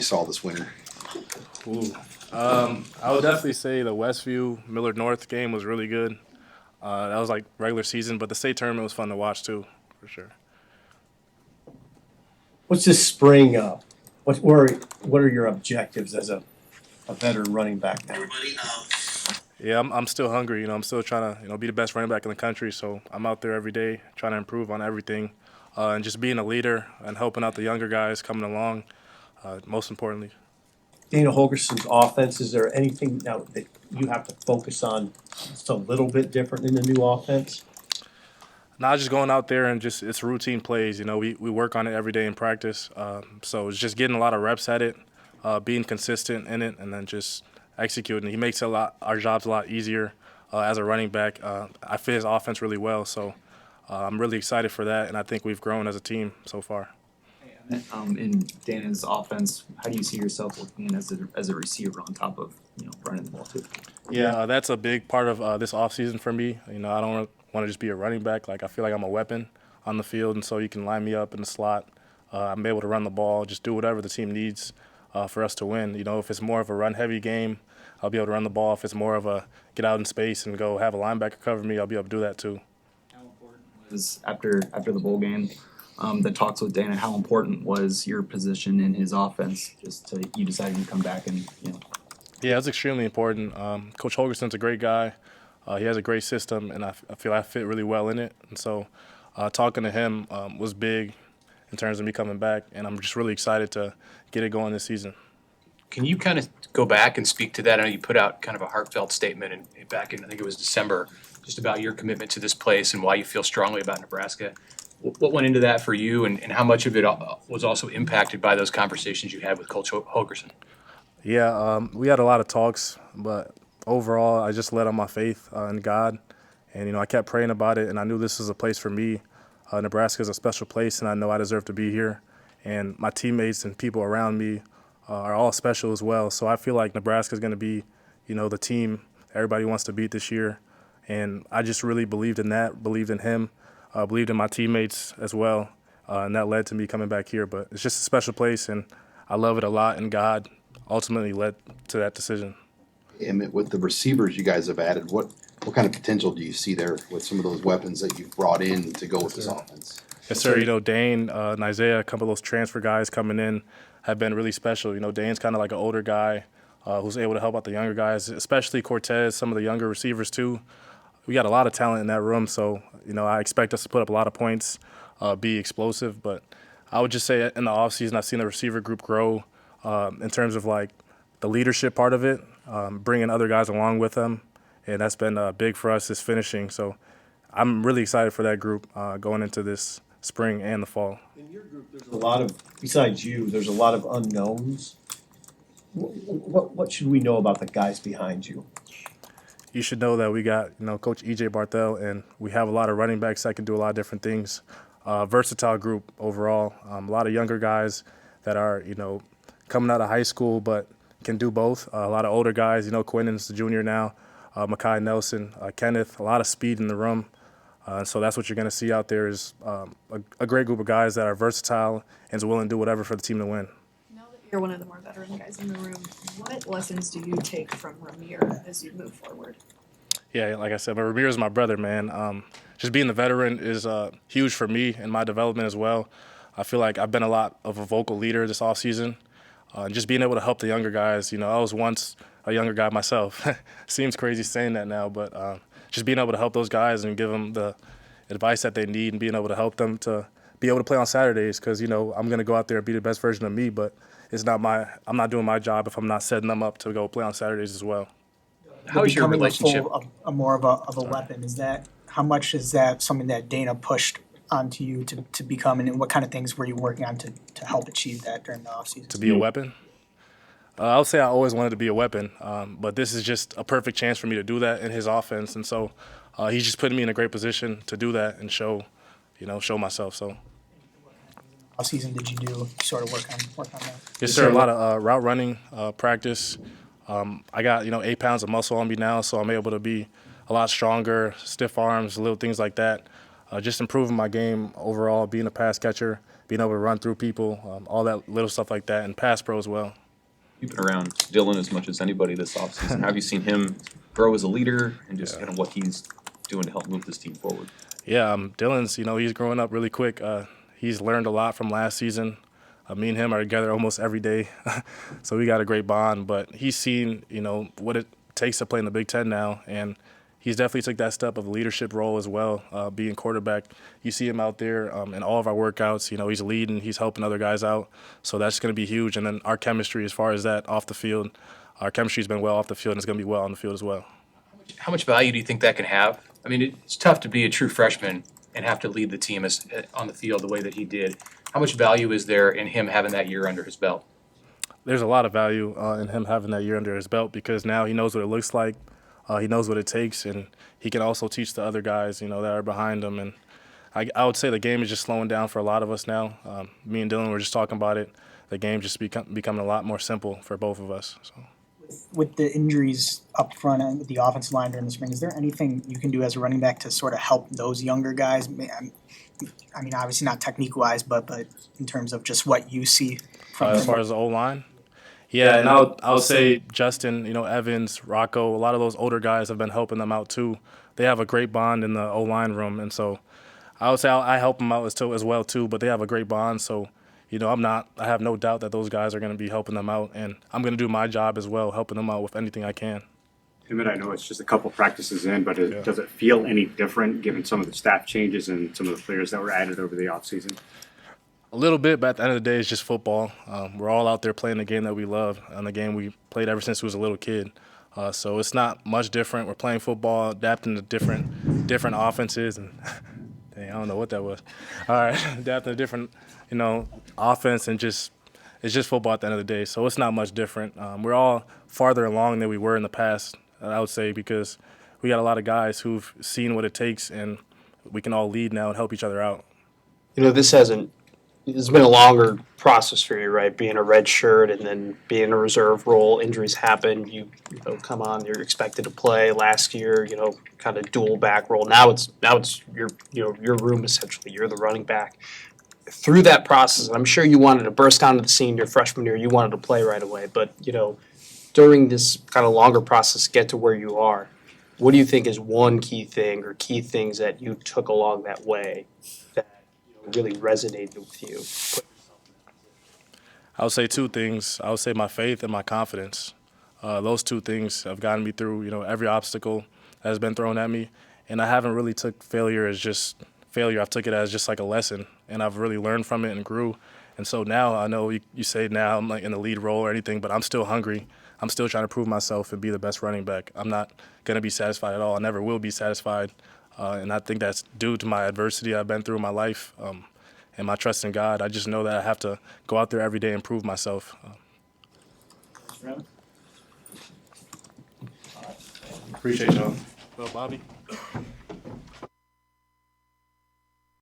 saw this winter? Ooh. I would definitely say the Westview Millard North game was really good. That was like regular season, but the state tournament was fun to watch too, for sure. What's this spring? What are your objectives as a veteran running back now? Yeah, I'm still hungry. I'm still trying to be the best running back in the country. So I'm out there every day trying to improve on everything, and just being a leader and helping out the younger guys coming along. Most importantly. Dana Holgerson's offense, is there anything now that you have to focus on just a little bit different in the new offense? Not just going out there and just it's routine plays. We work on it every day in practice. So it's just getting a lot of reps at it, being consistent in it, and then just executing. He makes our jobs a lot easier as a running back. I fit his offense really well, so I'm really excited for that, and I think we've grown as a team so far. In Dana's offense, how do you see yourself working in as a receiver on top of running the ball too? Yeah, that's a big part of this offseason for me. I don't want to just be a running back. Like I feel like I'm a weapon on the field, and so you can line me up in the slot. I'm able to run the ball, just do whatever the team needs for us to win. If it's more of a run-heavy game, I'll be able to run the ball. If it's more of a get out in space and go have a linebacker cover me, I'll be able to do that too. How important was after the bowl game? The talks with Dana, how important was your position in his offense you decided to come back and Yeah, it's extremely important. Coach Holgerson's a great guy. He has a great system, and I feel I fit really well in it. And so talking to him was big in terms of me coming back, and I'm just really excited to get it going this season. Can you kind of go back and speak to that? I know you put out kind of a heartfelt statement back in, I think it was December, just about your commitment to this place and why you feel strongly about Nebraska. What went into that for you, and how much of it was also impacted by those conversations you had with Coach Holgerson? Yeah, we had a lot of talks, but overall, I just led on my faith in God, and I kept praying about it, and I knew this was a place for me. Nebraska is a special place, and I know I deserve to be here, and my teammates and people around me are all special as well. So I feel like Nebraska is going to be, the team everybody wants to beat this year, and I just really believed in that, believed in him, believed in my teammates as well, and that led to me coming back here. But it's just a special place, and I love it a lot, and God ultimately led to that decision. Emmett, with the receivers you guys have added, what kind of potential do you see there with some of those weapons that you've brought in to go with this offense? Yes, sir. Dane and Isaiah, a couple of those transfer guys coming in have been really special. Dane's kind of like an older guy who's able to help out the younger guys, especially Cortez, some of the younger receivers too. We got a lot of talent in that room, so I expect us to put up a lot of points, be explosive. But I would just say in the offseason, I've seen the receiver group grow in terms of like the leadership part of it, bringing other guys along with them, and that's been big for us is finishing. So I'm really excited for that group going into this spring and the fall. In your group, there's a lot of, besides you, there's a lot of unknowns. What should we know about the guys behind you? You should know that we got, Coach E.J. Barthel, and we have a lot of running backs that can do a lot of different things. Versatile group overall. A lot of younger guys that are, coming out of high school but can do both. A lot of older guys, Quinnen's the junior now, Makai Nelson, Kenneth, a lot of speed in the room. So that's what you're going to see out there is a great group of guys that are versatile and is willing to do whatever for the team to win. Now that you're one of the more veteran guys in the room, what lessons do you take from Ramir as you move forward? Yeah, like I said, but Ramir is my brother, man. Just being the veteran is huge for me and my development as well. I feel like I've been a lot of a vocal leader this offseason. Just being able to help the younger guys. I was once a younger guy myself. Seems crazy saying that now, but just being able to help those guys and give them the advice that they need and being able to help them to be able to play on Saturdays because, I'm going to go out there and be the best version of me, but I'm not doing my job if I'm not setting them up to go play on Saturdays as well. How is your relationship? More of a weapon. How much is that something that Dana pushed onto you to become, and what kind of things were you working on to help achieve that during the offseason? To be a weapon? I would say I always wanted to be a weapon, but this is just a perfect chance for me to do that in his offense, and so he's just putting me in a great position to do that and show myself. So. What season did you do sort of work on that? Yes, sir. A lot of route running practice. I got 8 pounds of muscle on me now, so I'm able to be a lot stronger, stiff arms, little things like that. Just improving my game overall, being a pass catcher, being able to run through people, all that little stuff like that, and pass pro as well. You've been around Dylan as much as anybody this offseason. How have you seen him grow as a leader and just kind of what he's doing to help move this team forward? Yeah, Dylan's, he's growing up really quick. He's learned a lot from last season. Me and him are together almost every day, so we got a great bond. But he's seen, what it takes to play in the Big Ten now, and he's definitely took that step of a leadership role as well, being quarterback. You see him out there in all of our workouts. He's leading, he's helping other guys out, so that's going to be huge. And then our chemistry, as far as that off the field, our chemistry's been well off the field, and it's going to be well on the field as well. How much value do you think that can have? I mean, it's tough to be a true freshman and have to lead the team on the field the way that he did. How much value is there in him having that year under his belt? There's a lot of value in him having that year under his belt because now he knows what it looks like. He knows what it takes, and he can also teach the other guys, that are behind him. And I would say the game is just slowing down for a lot of us now. Me and Dylan were just talking about it. The game just becoming a lot more simple for both of us. So. With the injuries up front and the offensive line during the spring, is there anything you can do as a running back to sort of help those younger guys? I mean, obviously not technique-wise, but in terms of just what you see from As far as the O-line? Yeah, and I would say Justin, Evans, Rocco, a lot of those older guys have been helping them out too. They have a great bond in the O-line room, and so I would say I help them out as well too, but they have a great bond, so I have no doubt that those guys are going to be helping them out, and I'm going to do my job as well, helping them out with anything I can. Emmett, I know it's just a couple practices in, but does it feel any different given some of the staff changes and some of the players that were added over the offseason? A little bit, but at the end of the day, it's just football. We're all out there playing the game that we love, and the game we played ever since we was a little kid. So it's not much different. We're playing football, adapting to different offenses, and dang, I don't know what that was. All right, adapting to different, offense, and it's just football at the end of the day. So it's not much different. We're all farther along than we were in the past, I would say, because we got a lot of guys who've seen what it takes, and we can all lead now and help each other out. It's been a longer process for you, right? Being a red shirt and then being in a reserve role, injuries happen. You come on, you're expected to play. Last year, kind of dual back role. Now it's your room essentially. You're the running back. Through that process, I'm sure you wanted to burst onto the scene your freshman year. You wanted to play right away, but during this kind of longer process, get to where you are. What do you think is one key thing or key things that you took along that way that really resonated with you? I would say two things. I would say my faith and my confidence. Those two things have gotten me through, every obstacle that has been thrown at me. And I haven't really took failure as just failure. I've took it as just like a lesson, and I've really learned from it and grew. And so now I know you say now I'm like in the lead role or anything, but I'm still hungry. I'm still trying to prove myself and be the best running back. I'm not going to be satisfied at all. I never will be satisfied. And I think that's due to my adversity I've been through in my life and my trust in God. I just know that I have to go out there every day and prove myself. Appreciate y'all. Well, Bobby.